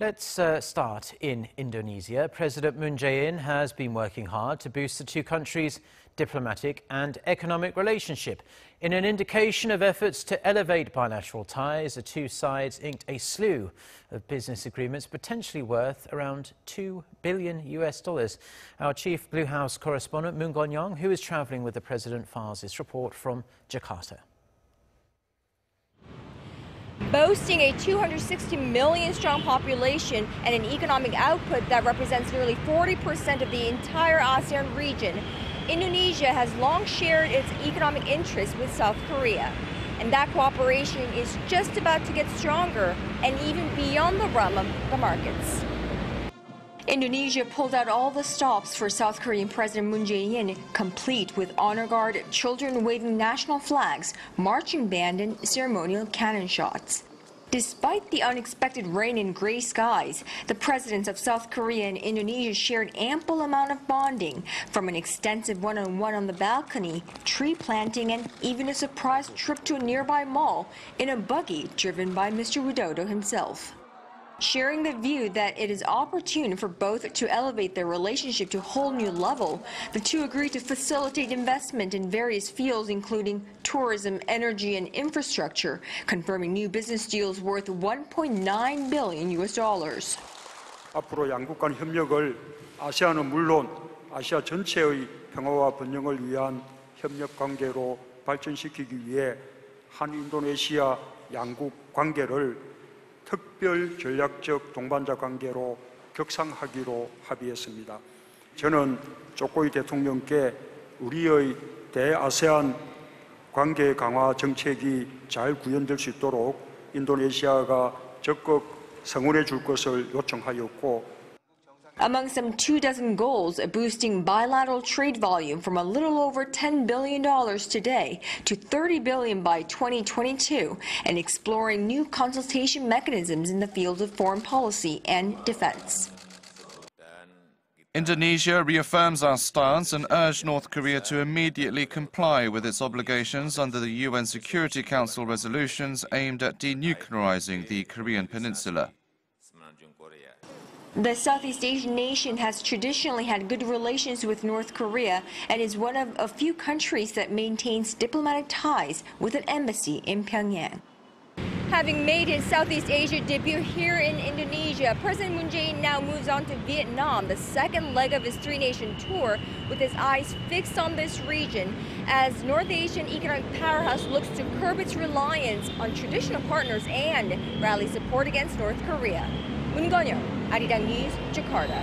Let's start in Indonesia. President Moon Jae-in has been working hard to boost the two countries' diplomatic and economic relationship. In an indication of efforts to elevate bilateral ties, the two sides inked a slew of business agreements potentially worth around $2 billion. Our chief Blue House correspondent Moon Connyoung, who is traveling with the president, files this report from Jakarta. Boasting a 260 million strong population and an economic output that represents nearly 40% of the entire ASEAN region, Indonesia has long shared its economic interests with South Korea. And that cooperation is just about to get stronger and even beyond the realm of the markets. Indonesia pulled out all the stops for South Korean President Moon Jae-in, complete with honor guard, children waving national flags, marching band, and ceremonial cannon shots. Despite the unexpected rain and gray skies, the presidents of South Korea and Indonesia shared ample amount of bonding, from an extensive one-on-one on the balcony, tree planting, and even a surprise trip to a nearby mall in a buggy driven by Mr. Widodo himself. Sharing the view that it is opportune for both to elevate their relationship to a whole new level, the two agreed to facilitate investment in various fields including tourism, energy, and infrastructure, confirming new business deals worth $1.9 billion. 앞으로 양국 간 협력을 아세안은 물론 아시아 전체의 평화와 번영을 위한 협력 관계로 발전시키기 위해 한 인도네시아 양국 관계를 특별 전략적 동반자 관계로 격상하기로 합의했습니다. 저는 조코이 대통령께 우리의 대아세안 관계 강화 정책이 잘 구현될 수 있도록 인도네시아가 적극 성원해 줄 것을 요청하였고, Among some 24 goals, boosting bilateral trade volume from a little over $10 billion today to $30 billion by 2022, and exploring new consultation mechanisms in the fields of foreign policy and defense. Indonesia reaffirms our stance and urged North Korea to immediately comply with its obligations under the UN Security Council resolutions aimed at denuclearizing the Korean peninsula. The Southeast Asian nation has traditionally had good relations with North Korea and is one of a few countries that maintains diplomatic ties with an embassy in Pyongyang. Having made his Southeast Asia debut here in Indonesia, President Moon Jae-in now moves on to Vietnam, the second leg of his three-nation tour, with his eyes fixed on this region as North Asian economic powerhouse looks to curb its reliance on traditional partners and rally support against North Korea. Moon Connyoung, Arirang News, Jakarta.